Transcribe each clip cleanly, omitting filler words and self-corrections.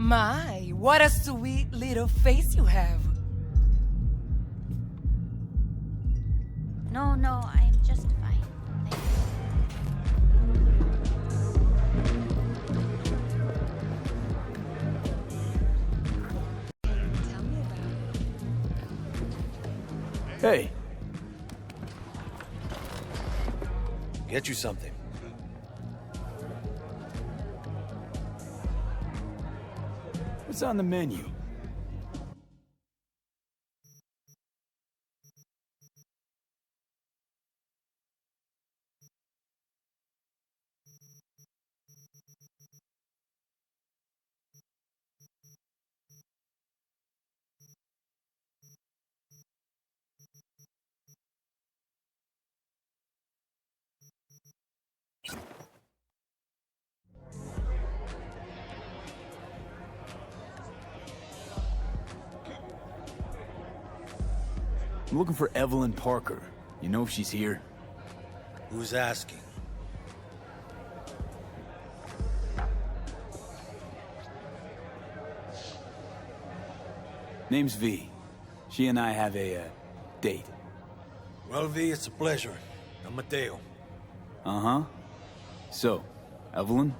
My, what a sweet little face you have. No, I'm just fine. Thank you. Tell me about it. Hey. Get you something. What's on the menu? I'm looking for Evelyn Parker. You know if she's here? Who's asking? Name's V. She and I have a, date. Well, V, it's a pleasure. I'm Mateo. Uh-huh. So, Evelyn?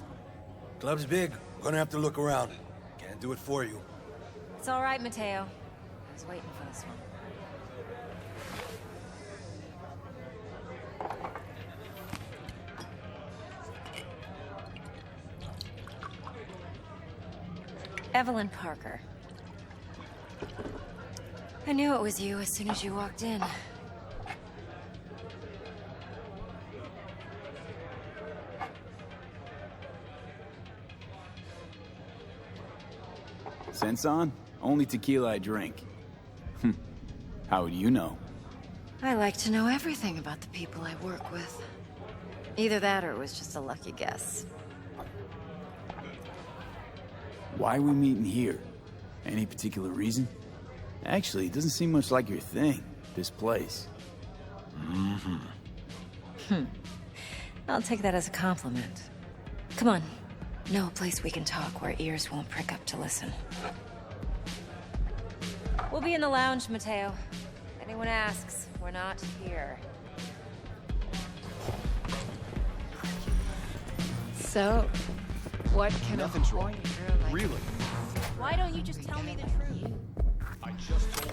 Club's big. Gonna have to look around. Can't do it for you. It's all right, Mateo. I was waiting for this one. Evelyn Parker. I knew it was you as soon as you walked in. Sense on? Only tequila I drink. How would you know? I like to know everything about the people I work with. Either that or it was just a lucky guess. Why are we meeting here? Any particular reason? Actually, it doesn't seem much like your thing, this place. I'll take that as a compliment. Come on. Know a place we can talk where ears won't prick up to listen. We'll be in the lounge, Mateo. If anyone asks, we're not here. So, what can Nothing's a wrong. horny girl like Really? Why don't you just tell me the truth? I just told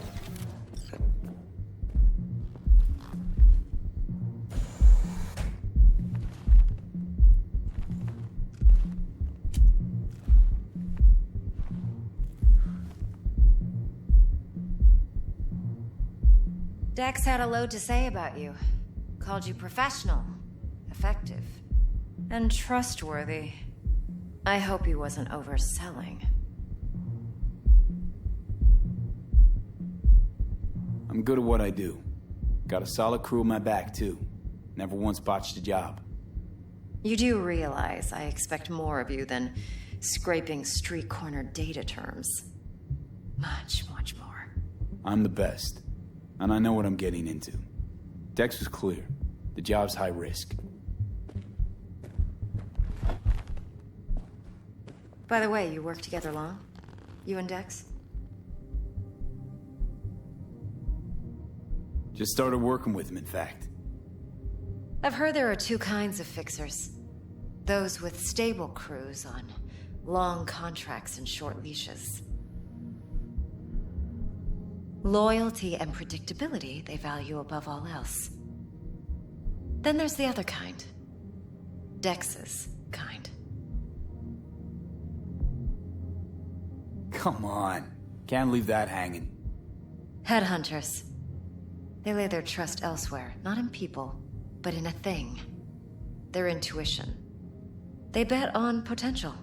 Dex had a load to say about you. Called you professional, effective, and trustworthy. I hope he wasn't overselling. I'm good at what I do. Got a solid crew on my back, too. Never once botched a job. You do realize I expect more of you than scraping street corner data terms. Much more. I'm the best. And I know what I'm getting into. Dex was clear. The job's high risk. By the way, you work together long? You and Dex? Just started working with him, in fact. I've heard there are two kinds of fixers. Those with stable crews on long contracts and short leashes. Loyalty and predictability they value above all else. Then there's the other kind. Dex's kind. Come on. Can't leave that hanging. Headhunters. They lay their trust elsewhere, not in people, but in a thing. Their intuition. They bet on potential.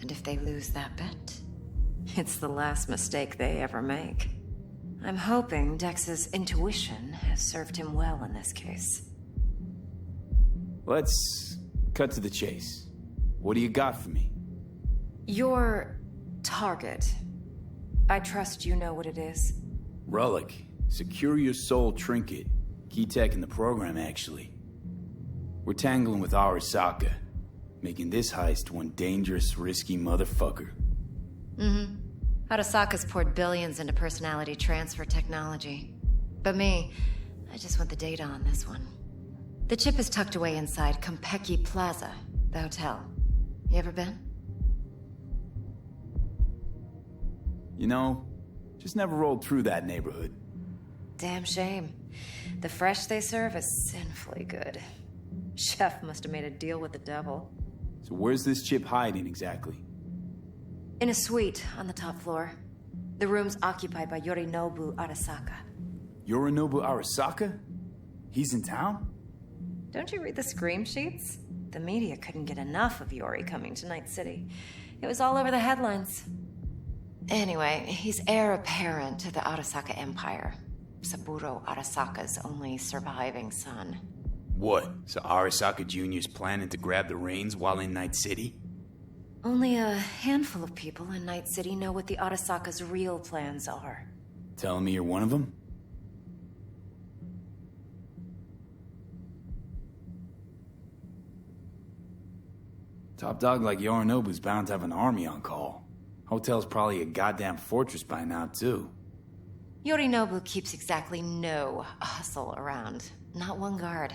And if they lose that bet, it's the last mistake they ever make. I'm hoping Dex's intuition has served him well in this case. Let's cut to the chase. What do you got for me? Your target. I trust you know what it is. Relic. Secure your soul trinket. Key tech in the program, actually. We're tangling with Arasaka, making this heist one dangerous, risky motherfucker. Arasaka's poured billions into personality transfer technology. But me, I just want the data on this one. The chip is tucked away inside Konpeki Plaza, the hotel. You ever been? You know, just never rolled through that neighborhood. Damn shame. The fresh they serve is sinfully good. Chef must have made a deal with the devil. So where's this chip hiding exactly? In a suite on the top floor. The room's occupied by Yorinobu Arasaka. Yorinobu Arasaka? He's in town? Don't you read the scream sheets? The media couldn't get enough of Yori coming to Night City. It was all over the headlines. Anyway, he's heir apparent to the Arasaka Empire. Saburo Arasaka's only surviving son. What? So Arasaka Jr.'s planning to grab the reins while in Night City? Only a handful of people in Night City know what the Arasaka's real plans are. Telling me you're one of them? Top dog like Yorinobu's bound to have an army on call. Hotel's probably a goddamn fortress by now, too. Yorinobu keeps exactly no hustle around. Not one guard.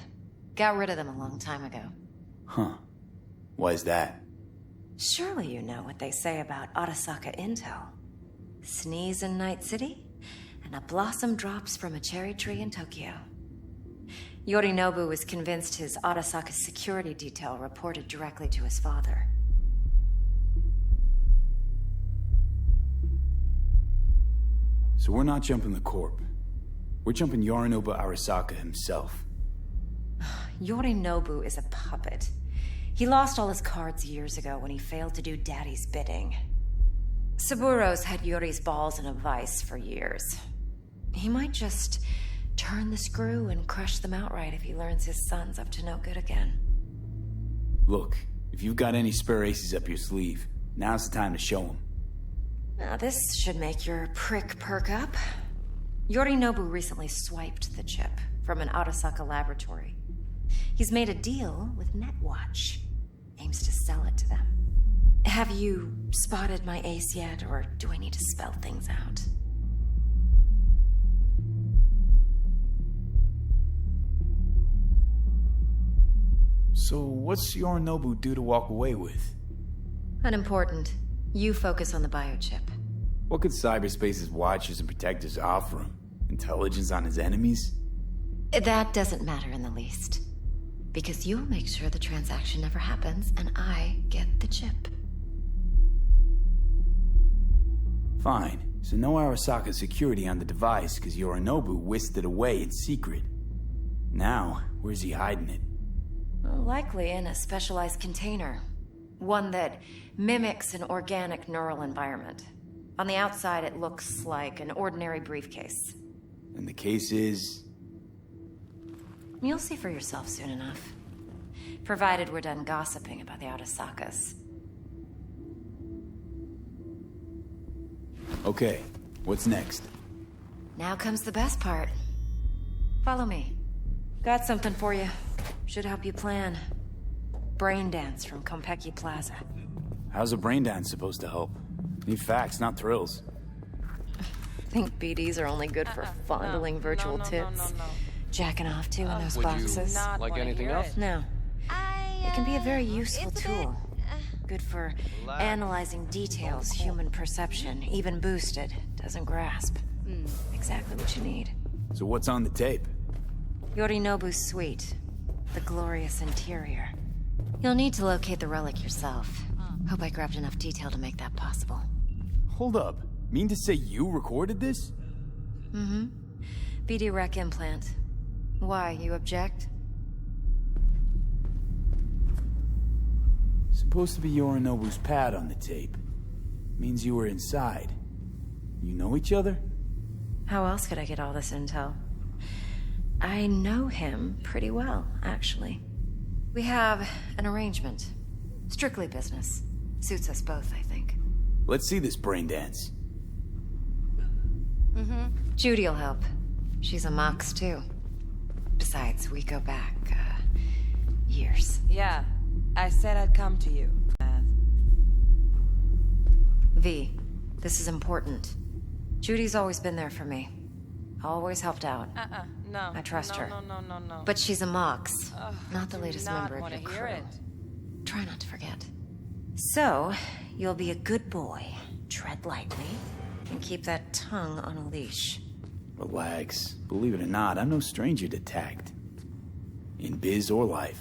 Got rid of them a long time ago. Huh. Why is that? Surely you know what they say about Arasaka intel. Sneeze in Night City, and a blossom drops from a cherry tree in Tokyo. Yorinobu was convinced his Arasaka's security detail reported directly to his father. So we're not jumping the corp. We're jumping Yorinobu Arasaka himself. Yorinobu is a puppet. He lost all his cards years ago when he failed to do Daddy's bidding. Saburo's had Yori's balls in a vice for years. He might just turn the screw and crush them outright if he learns his son's up to no good again. Look, if you've got any spare aces up your sleeve, now's the time to show them. Now this should make your prick perk up. Yorinobu recently swiped the chip from an Arasaka laboratory. He's made a deal with Netwatch. Aims to sell it to them. Have you spotted my ace yet, or do I need to spell things out? So what's Yorinobu due to walk away with? Unimportant. You focus on the biochip. What could cyberspace's watchers and protectors offer him? Intelligence on his enemies? That doesn't matter in the least. Because you'll make sure the transaction never happens, and I get the chip. Fine. So no Arasaka security on the device, because Yorinobu whisked it away in secret. Now, where's he hiding it? Well, likely in a specialized container. One that mimics an organic neural environment. On the outside, it looks like an ordinary briefcase. And the case is... You'll see for yourself soon enough. Provided we're done gossiping about the Arasakas. Okay, what's next? Now comes the best part. Follow me. Got something for you. Should help you plan. Brain dance from Konpeki Plaza. How's a brain dance supposed to help? Need facts, not thrills. Think BDs are only good for fondling virtual tits? Jacking off too in those boxes? Like anything else? No. It can be a very useful tool. Good for analyzing details human perception, even boosted, doesn't grasp. Exactly what you need. So what's on the tape? Yorinobu's suite. The glorious interior. You'll need to locate the relic yourself. Hope I grabbed enough detail to make that possible. Hold up. Mean to say you recorded this? Mm-hmm. BD rec implant. Why, you object? Supposed to be Yorinobu's pad on the tape. Means you were inside. You know each other? How else could I get all this intel? I know him pretty well, actually. We have an arrangement. Strictly business. Suits us both, I think. Let's see this brain dance. Judy'll help. She's a Mox, too. Besides, we go back, years. Yeah, I said I'd come to you. V, This is important. Judy's always been there for me. Always helped out. No. I trust her. No. But she's a Mox, not the latest not member of your wanna crew. hear it. Try not to forget. So, you'll be a good boy, tread lightly, and keep that tongue on a leash. Relax. Believe it or not, I'm no stranger to tact. In biz or life.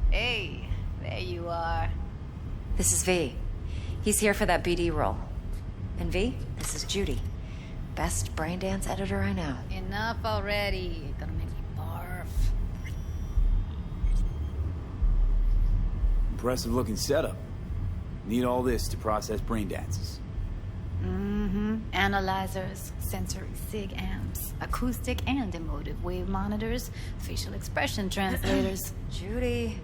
Hey, there you are. This is V. He's here for that BD role. And V, this is Judy. Best braindance editor I know. Enough already. You're gonna make me barf. Impressive looking setup. Need all this to process brain dances. Analyzers, sensory sig amps, acoustic and emotive wave monitors, facial expression translators. Judy.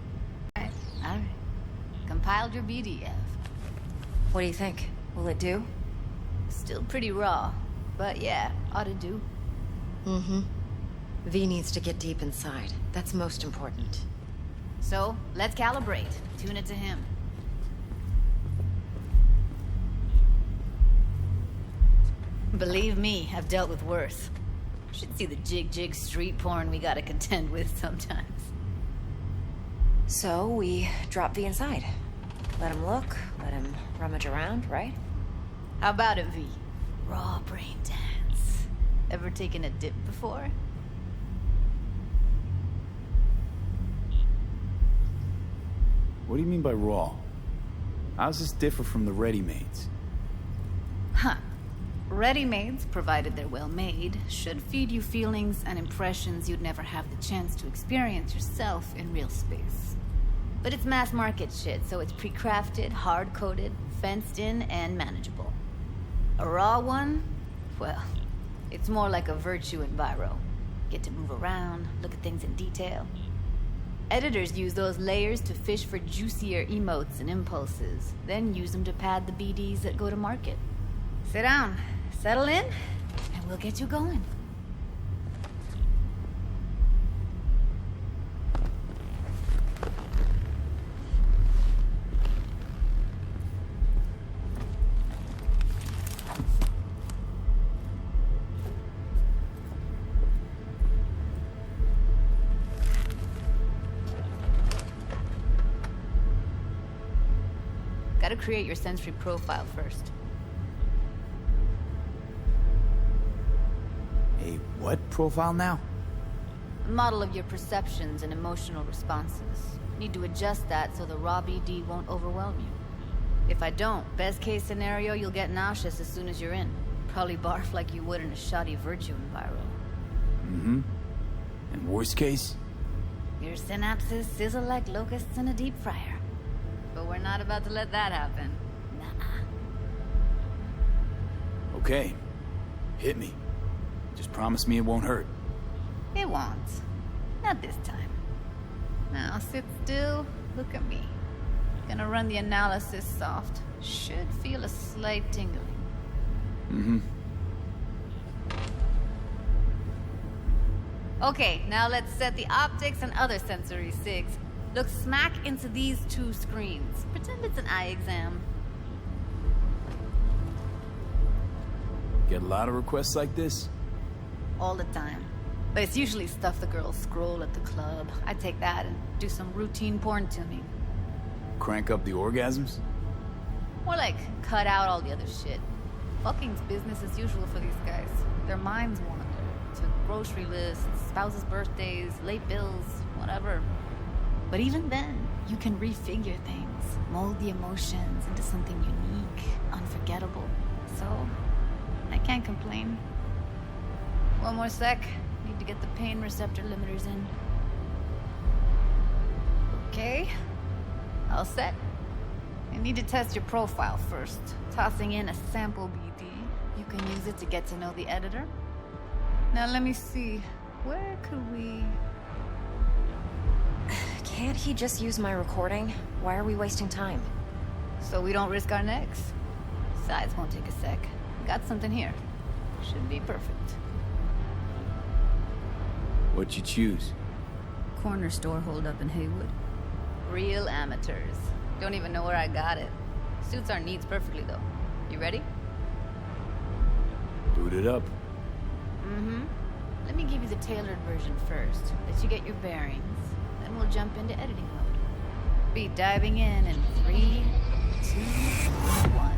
Alright. Compiled your BDF. What do you think? Will it do? Still pretty raw, but yeah, ought to do. V needs to get deep inside. That's most important. So, let's calibrate. Tune it to him. Believe me, I've dealt with worse. Should see the jig street porn we gotta contend with sometimes. So, we drop V inside. Let him look, let him rummage around, right? How about it, V? Raw brain dance. Ever taken a dip before? What do you mean by raw? How's this differ from the ready-mades? Huh. Ready-mades, provided they're well made, should feed you feelings and impressions you'd never have the chance to experience yourself in real space. But it's mass market shit, so it's pre-crafted, hard-coded, fenced in, and manageable. A raw one? Well, it's more like a virtue in Viro. Get to move around, look at things in detail. Editors use those layers to fish for juicier emotes and impulses, then use them to pad the BDs that go to market. Sit down, settle in, and we'll get you going. Gotta create your sensory profile first. A what profile now? A model of your perceptions and emotional responses. Need to adjust that so the raw BD won't overwhelm you. If I don't, best case scenario, you'll get nauseous as soon as you're in. Probably barf like you would in a shoddy virtue enviro. And worst case? Your synapses sizzle like locusts in a deep fryer. But we're not about to let that happen. Nuh-uh. Okay. Hit me. Just promise me it won't hurt. It won't. Not this time. Now sit still, look at me. Gonna run the analysis soft. Should feel a slight tingling. Okay, now let's set the optics and other sensory sigs. Look smack into these two screens. Pretend it's an eye exam. Get a lot of requests like this? All the time. But it's usually stuff the girls scroll at the club. I take that and do some routine porn tuning. Crank up the orgasms? More like cut out all the other shit. Fucking's business as usual for these guys. Their minds wander to grocery lists, spouses' birthdays, late bills, whatever. But even then, you can refigure things, mold the emotions into something unique, unforgettable. So, I can't complain. One more sec. Need to get the pain receptor limiters in. Okay. All set. I need to test your profile first. Tossing in a sample BD. You can use it to get to know the editor. Now let me see. Where could we... Can't he just use my recording? Why are we wasting time? So we don't risk our necks. Besides, won't take a sec. Got something here. Should be perfect. What'd you choose? Corner store holdup in Haywood. Real amateurs. Don't even know where I got it. Suits our needs perfectly, though. You ready? Boot it up. Mm-hmm. Let me give you the tailored version first, let you get your bearings. Then we'll jump into editing mode. Be diving in 3, 2, 1.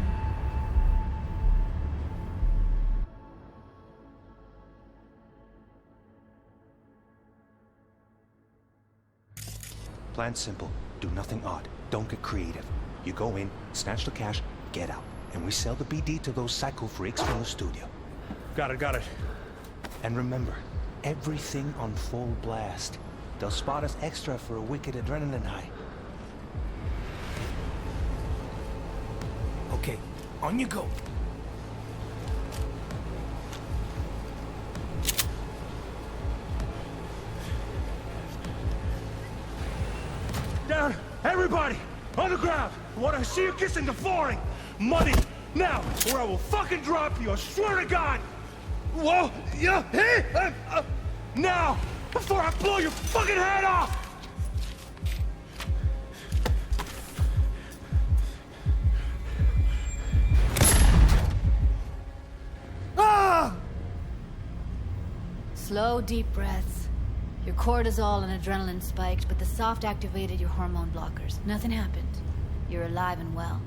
Plan simple. Do nothing odd. Don't get creative. You go in, snatch the cash, get out. And we sell the BD to those psycho freaks from the studio. Got it. And remember, everything on full blast. They'll spot us extra for a wicked adrenaline high. Okay, on you go. Down! Everybody! On the ground! I want to see you kissing the flooring! Money! Now! Or I will fucking drop you, I swear to God! Whoa! Yeah! Hey! Now! Before I blow your fucking head off! Ah! Slow, deep breaths. Your cortisol and adrenaline spiked, but the soft activated your hormone blockers. Nothing happened. You're alive and well.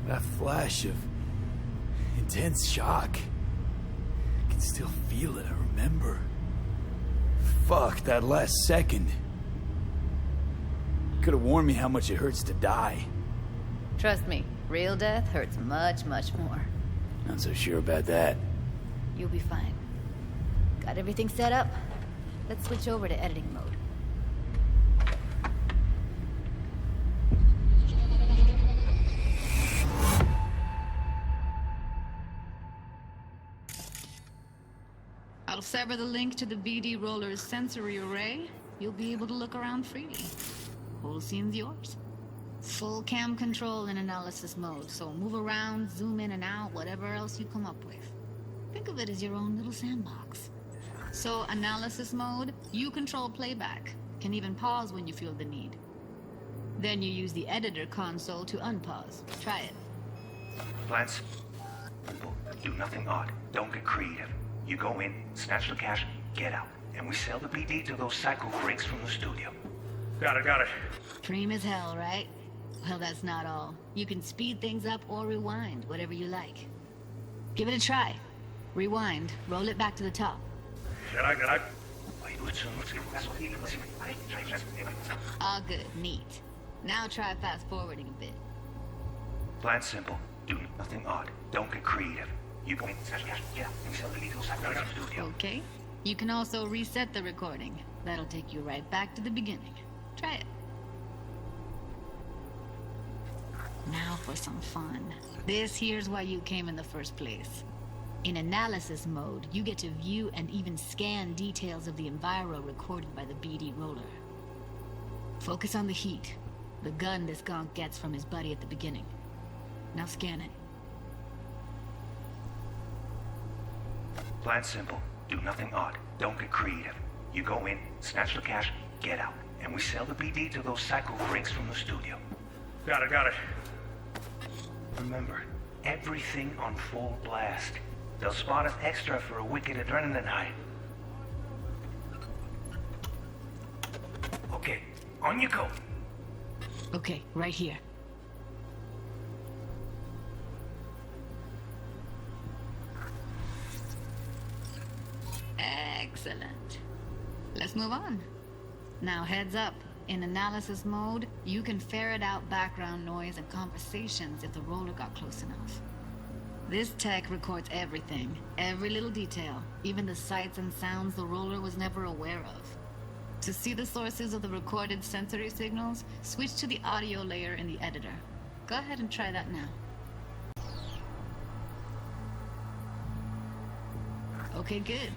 That flash of intense shock. I can still feel it, I remember. Fuck, that last second. Could have warned me how much it hurts to die. Trust me, real death hurts much, much more. Not so sure about that. You'll be fine. Got everything set up? Let's switch over to editing mode. I'll sever the link to the BD Roller's sensory array. You'll be able to look around freely. Whole scene's yours. Full cam control in analysis mode, so move around, zoom in and out, whatever else you come up with. Think of it as your own little sandbox. So, analysis mode, you control playback. Can even pause when you feel the need. Then you use the editor console to unpause. Try it. Plans simple. Do nothing odd. Don't get creative. You go in, snatch the cash, get out. And we sell the BD to those psycho freaks from the studio. Got it. Dream as hell, right? Well, that's not all. You can speed things up or rewind, whatever you like. Give it a try. Rewind, roll it back to the top. All good, neat. Now try fast forwarding a bit. Plan simple. Do nothing odd. Don't get creative. You go in, snatch the cash, get out. And we sell the BD to those psycho freaks from the studio. Okay. You can also reset the recording. That'll take you right back to the beginning. Try it. Now for some fun. This here's why you came in the first place. In analysis mode, you get to view and even scan details of the enviro recorded by the BD Roller. Focus on the heat, the gun this gonk gets from his buddy at the beginning. Now scan it. Plan simple. Do nothing odd. Don't get creative. You go in, snatch the cash, get out. And we sell the BD to those psycho freaks from the studio. Got it. Remember, everything on full blast. They'll spot us extra for a wicked adrenaline high. Okay, on you go. Okay, right here. Excellent. Let's move on. Now heads up. In analysis mode, you can ferret out background noise and conversations if the roller got close enough. This tech records everything, every little detail, even the sights and sounds the roller was never aware of. To see the sources of the recorded sensory signals, switch to the audio layer in the editor. Go ahead and try that now. Okay, good.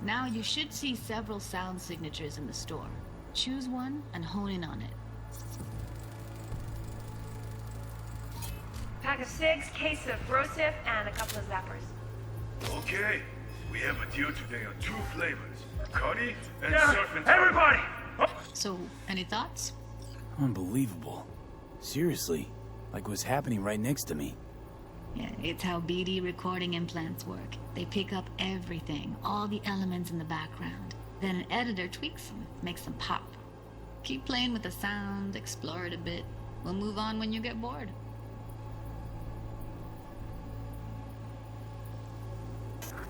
Now you should see several sound signatures in the store. Choose one and hone in on it. Pack of 6, case of Brosif, and a couple of zappers. Okay, we have a deal today on 2 flavors. Cuddy and surf and everybody! So, any thoughts? Unbelievable. Seriously, like what's happening right next to me. Yeah, it's how BD recording implants work. They pick up everything, all the elements in the background. Then an editor tweaks them, makes them pop. Keep playing with the sound, explore it a bit. We'll move on when you get bored.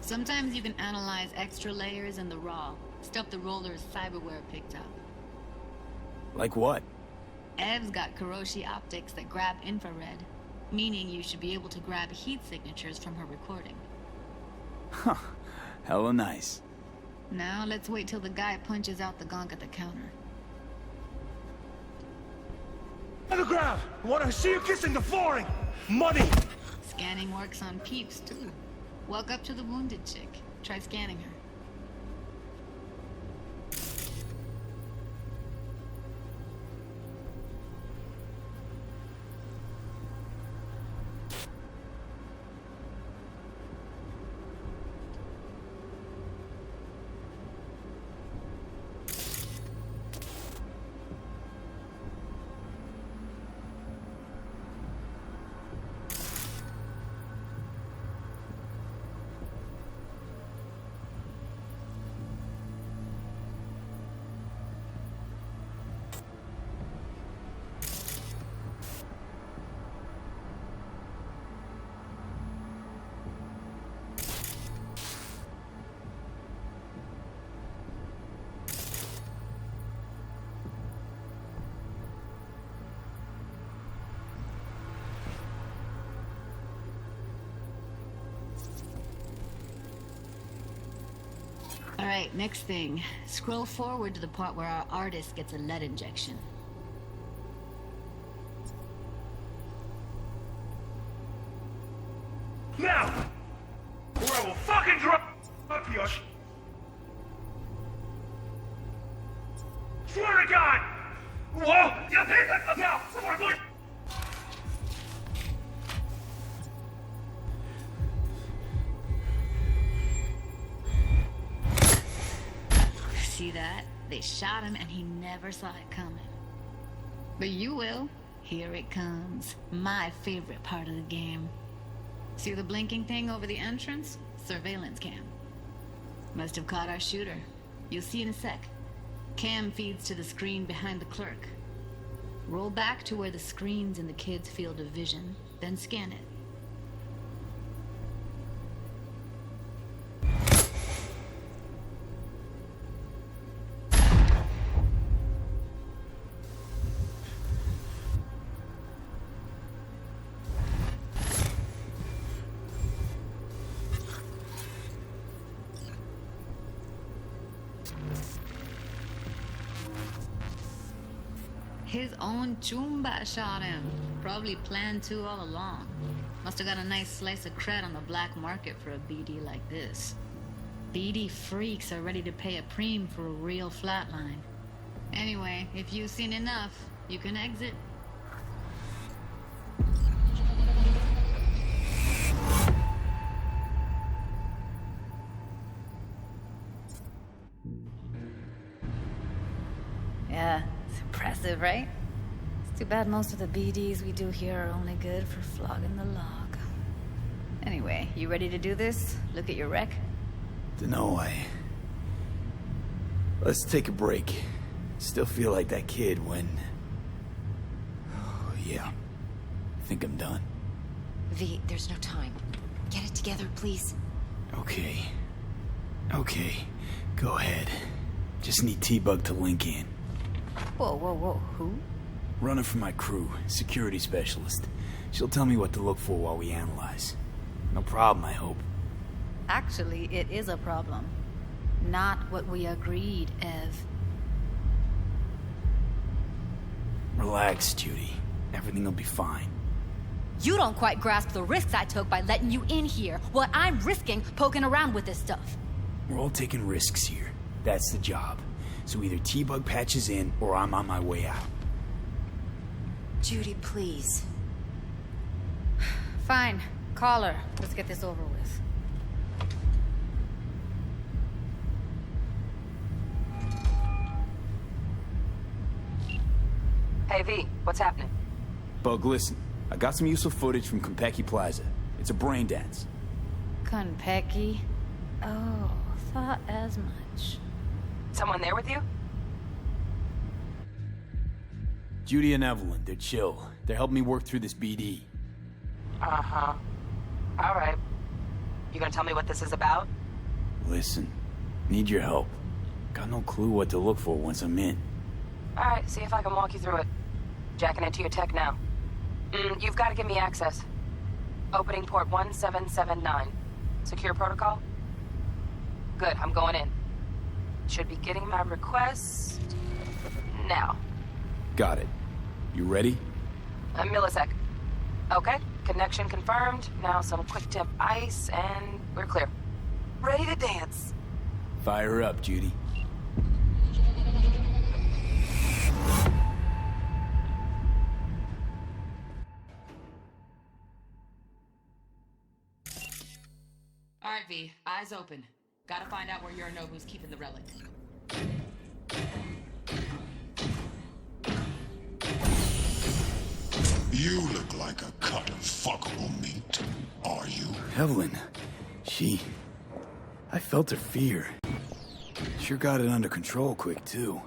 Sometimes you can analyze extra layers in the raw, stuff the roller's cyberware picked up. Like what? Ev's got Kiroshi optics that grab infrared, meaning you should be able to grab heat signatures from her recording. Huh. Hella nice. Now let's wait till the guy punches out the gong at the counter. On the ground! I want to see you kissing the flooring! Money! Scanning works on peeps, too. Walk up to the wounded chick. Try scanning her. Alright, next thing. Scroll forward to the part where our artist gets a lead injection. Now! Or I will fucking drop your Swear to God! Whoa! Now! Before I See that? They shot him and he never saw it coming. But you will. Here it comes. My favorite part of the game. See the blinking thing over the entrance? Surveillance cam. Must have caught our shooter. You'll see in a sec. Cam feeds to the screen behind the clerk. Roll back to where the screen's in the kid's field of vision, then scan it. His own Chumba shot him. Probably planned to all along. Must have got a nice slice of cred on the black market for a BD like this. BD freaks are ready to pay a preem for a real flatline. Anyway, if you've seen enough, you can exit. Yeah, it's impressive, right? It's too bad most of the BDs we do here are only good for flogging the log. Anyway, you ready to do this? Look at your wreck? Dunno, Let's take a break. Still feel like that kid when... Oh, yeah. I think I'm done. V, there's no time. Get it together, please. Okay. Okay. Go ahead. Just need T-Bug to link in. Whoa, whoa, whoa, who? Runner for my crew, security specialist. She'll tell me what to look for while we analyze. No problem, I hope. Actually, it is a problem. Not what we agreed, Ev. Relax, Judy. Everything will be fine. You don't quite grasp the risks I took by letting you in here. What I'm risking poking around with this stuff. We're all taking risks here. That's the job. So either T-Bug patches in, or I'm on my way out. Judy, please. Fine. Call her. Let's get this over with. Hey, V, what's happening? Bug, listen. I got some useful footage from Konpeki Plaza. It's a brain dance. Konpeki? Oh, thought as much. Someone there with you? Judy and Evelyn, they're chill. They're helping me work through this BD. Uh-huh. All right. You gonna tell me what this is about? Listen, need your help. Got no clue what to look for once I'm in. All right, see if I can walk you through it. Jacking into your tech now. You've got to give me access. Opening port 1779. Secure protocol? Good, I'm going in. Should be getting my request now. Got it. You ready? A millisec. Okay, connection confirmed. Now some quick temp ice, and we're clear. Ready to dance. Fire up, Judy. All right, V. Eyes open. Gotta find out where Yorinobu's keeping the relic. You look like a cut of fuckable meat. Are you? Evelyn. I felt her fear. Sure got it under control quick, too.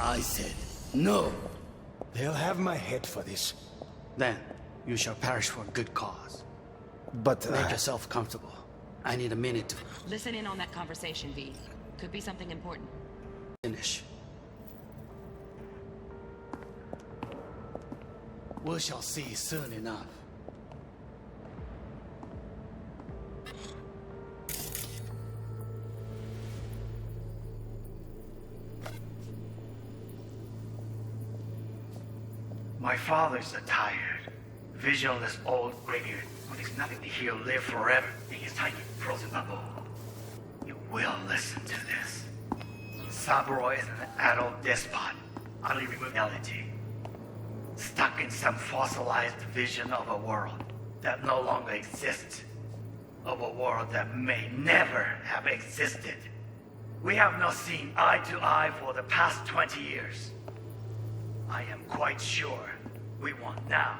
I said, no. They'll have my head for this. Then, you shall perish for a good cause. But make yourself comfortable. I need a minute to Listen in on that conversation, V. Could be something important. finish. We shall see soon enough. My father's a tired, visionless old graybeard who thinks nothing to heal live forever in his tiny frozen bubble. You will listen to this. Saburo is an adult despot, utterly removed reality, stuck in some fossilized vision of a world that no longer exists, of a world that may never have existed. We have not seen eye to eye for the past 20 years. I am quite sure we want now.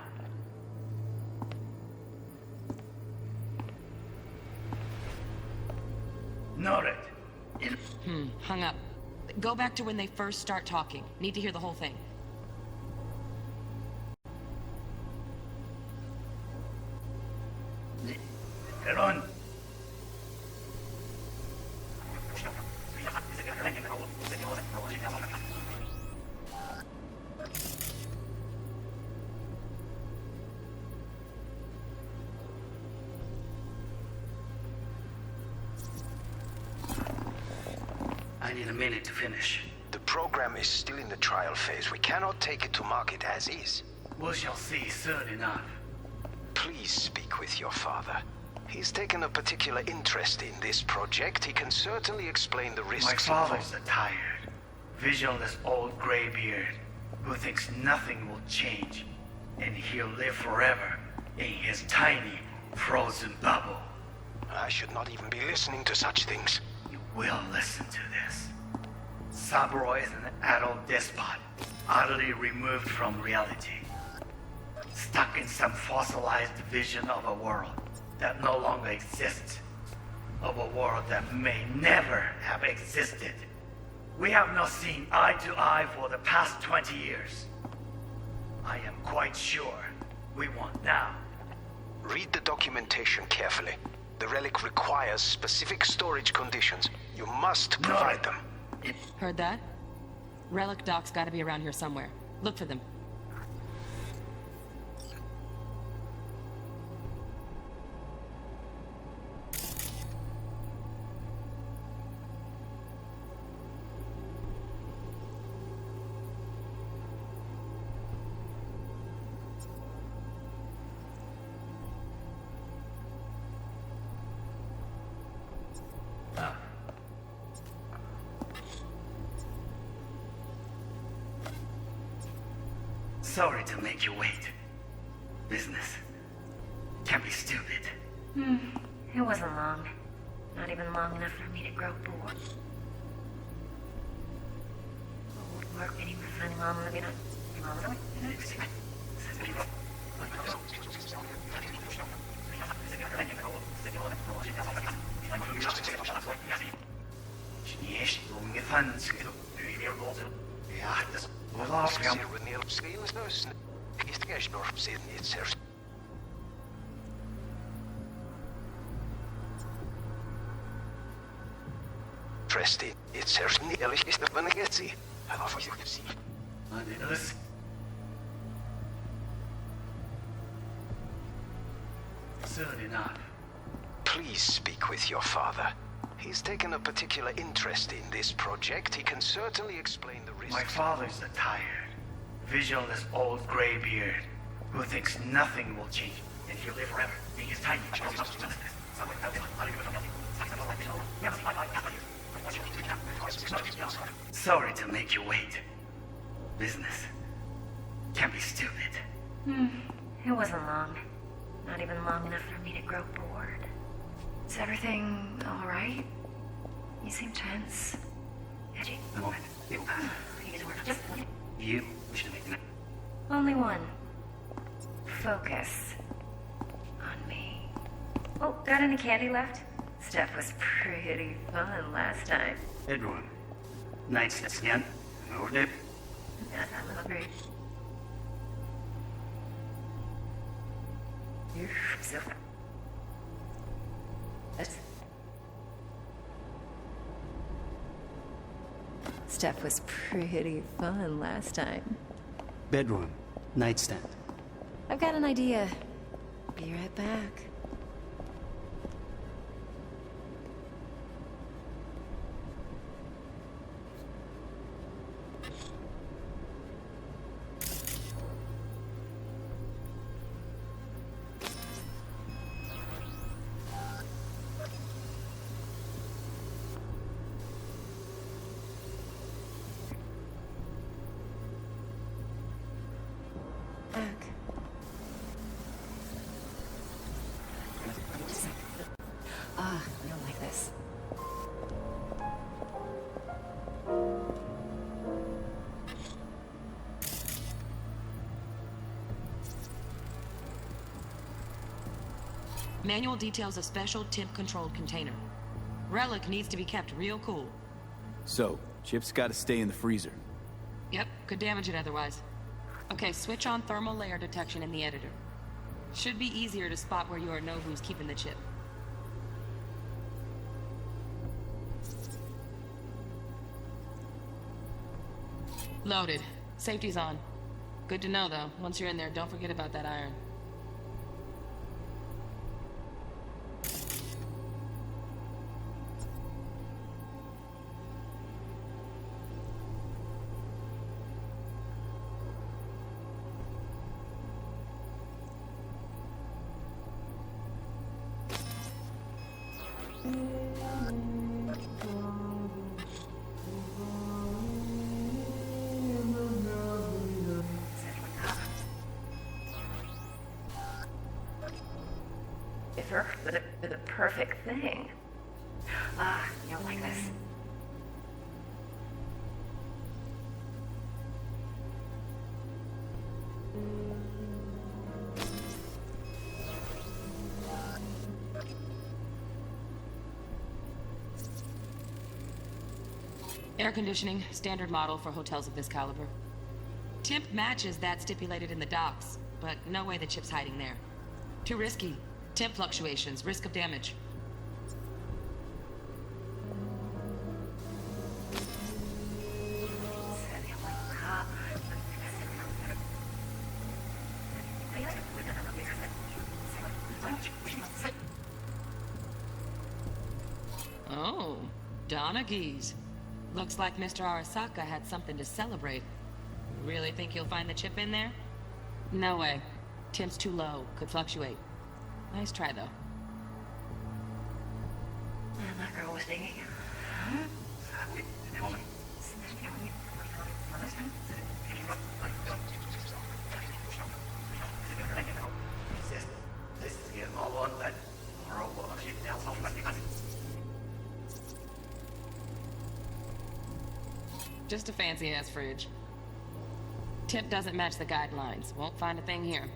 Noted. Hung up. Go back to when they first start talking. Need to hear the whole thing. Run. I need a minute to finish. The program is still in the trial phase. We cannot take it to market as is. We shall see soon enough. Please speak with your father. He's taken a particular interest in this project. He can certainly explain the risks. My father's a tired, visionless old graybeard who thinks nothing will change, and he'll live forever in his tiny, frozen bubble. I should not even be listening to such things. You will listen to this. Saburo is an adult despot, utterly removed from reality, stuck in some fossilized vision of a world that no longer exists, of a world that may never have existed. We have not seen eye to eye for the past 20 years. I am quite sure we want now. Read the documentation carefully. The relic requires specific storage conditions. You must provide them. Heard that? Relic docs gotta be around here somewhere. Look for them. Sorry to make you wait. Business. Can't be stupid. It wasn't long. Not even long enough for me to grow bored. Work meeting with funny mom living on. Interesting. It's certainly ehrlich ist man jetzt sie. Soon enough. Please speak with your father. He's taken a particular interest in this project. He can certainly explain the risks. My father's a tired, visionless old graybeard who thinks nothing will change and he'll live forever. Being his tiny. Sorry to make you wait. Business. Can't be stupid. It wasn't long. Not even long enough for me to grow bored. Is everything alright? You seem tense. Edgy. A moment. You should make the... Only one. Focus. On me. Oh, got any candy left? Stuff was pretty fun last time. Everyone. Nightstand again. Over there. Great. You're so... Stuff was pretty fun last time. Bedroom. Nightstand. I've got an idea. Be right back. I don't like this. Manual details a special temp-controlled container. Relic needs to be kept real cool. So, Chip's gotta stay in the freezer. Yep, could damage it otherwise. Okay, switch on thermal layer detection in the editor. Should be easier to spot where you are know who's keeping the chip. Loaded. Safety's on. Good to know, though. Once you're in there, don't forget about that iron. For the perfect thing. You don't like this. Air conditioning, standard model for hotels of this caliber. Temp matches that stipulated in the docs, but no way the chip's hiding there. Too risky. Temp fluctuations, risk of damage. Oh, Donaghy's. Looks like Mr. Arasaka had something to celebrate. Really think you'll find the chip in there? No way. Temp's too low, could fluctuate. Nice try, though. Man, that girl was digging. just a fancy-ass fridge. Tip doesn't match the guidelines. Won't find a thing here.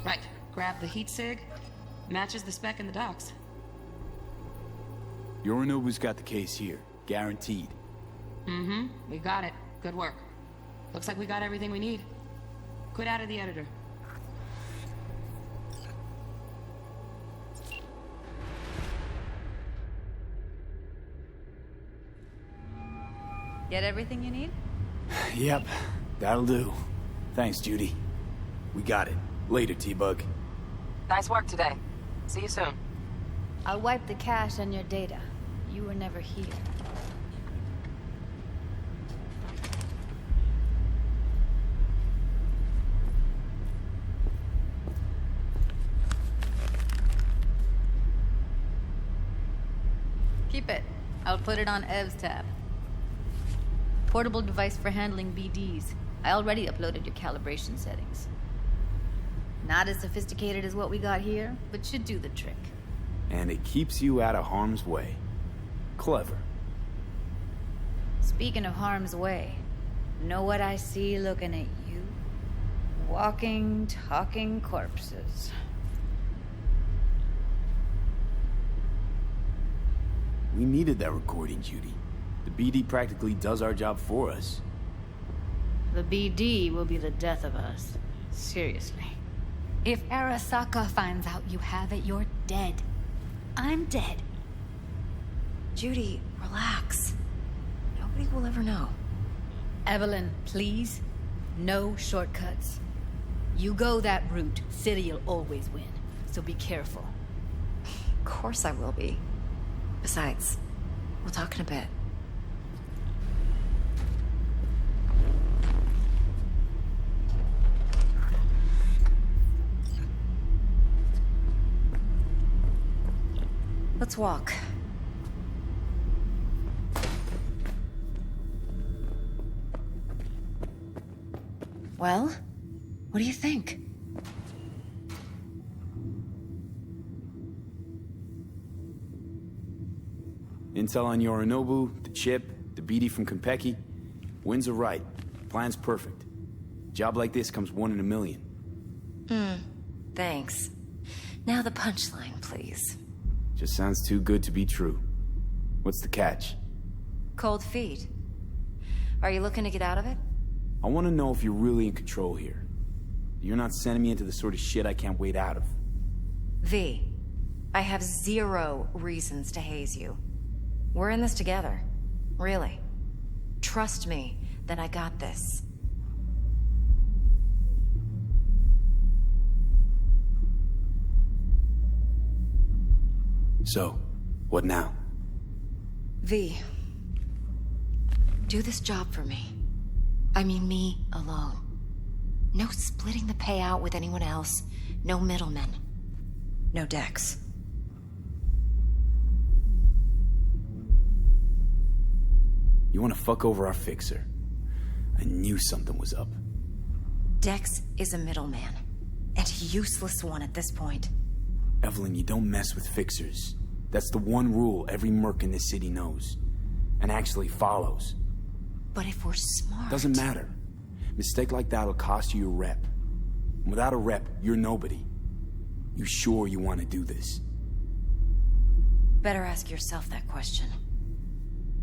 Right. Grab the heat sig. Matches the spec in the docs. Yorinobu's got the case here. Guaranteed. Mm-hmm. We got it. Good work. Looks like we got everything we need. Quit out of the editor. Get everything you need? Yep, that'll do. Thanks, Judy. We got it. Later, T-Bug. Nice work today. See you soon. I'll wipe the cache on your data. You were never here. Keep it. I'll put it on Ev's tab. Portable device for handling BDs. I already uploaded your calibration settings. Not as sophisticated as what we got here, but should do the trick. And it keeps you out of harm's way. Clever. Speaking of harm's way, know what I see looking at you? Walking, talking corpses. We needed that recording, Judy. The BD practically does our job for us. The BD will be the death of us. Seriously. If Arasaka finds out you have it, you're dead. I'm dead. Judy, relax. Nobody will ever know. Evelyn, please. No shortcuts. You go that route, City'll always win. So be careful. Of course I will be. Besides, we'll talk in a bit. Let's walk. Well, what do you think? Intel on Yorinobu, the chip, the BD from Konpeki. Winds are right. Plan's perfect. Job like this comes 1 in a million. Thanks. Now the punchline, please. Just sounds too good to be true. What's the catch? Cold feet. Are you looking to get out of it? I want to know if you're really in control here. You're not sending me into the sort of shit I can't wait out of. V, I have 0 reasons to haze you. We're in this together. Really. Trust me that I got this. So, what now? V, do this job for me. I mean me alone. No splitting the payout with anyone else. No middlemen. No Dex. You want to fuck over our fixer? I knew something was up. Dex is a middleman. And a useless one at this point. Evelyn, you don't mess with fixers. That's the one rule every merc in this city knows. And actually follows. But if we're smart... Doesn't matter. Mistake like that'll cost you your rep. And without a rep, you're nobody. You sure you want to do this? Better ask yourself that question.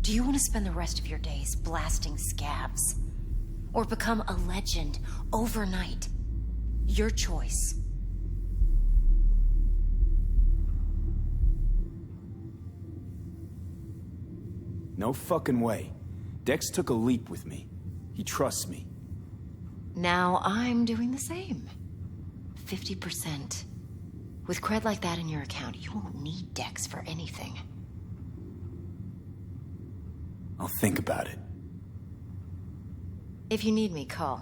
Do you want to spend the rest of your days blasting scabs? Or become a legend overnight? Your choice. No fucking way. Dex took a leap with me. He trusts me. Now I'm doing the same. 50%. With cred like that in your account, you won't need Dex for anything. I'll think about it. If you need me, call.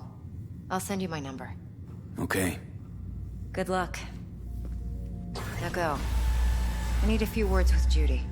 I'll send you my number. Okay. Good luck. Now go. I need a few words with Judy.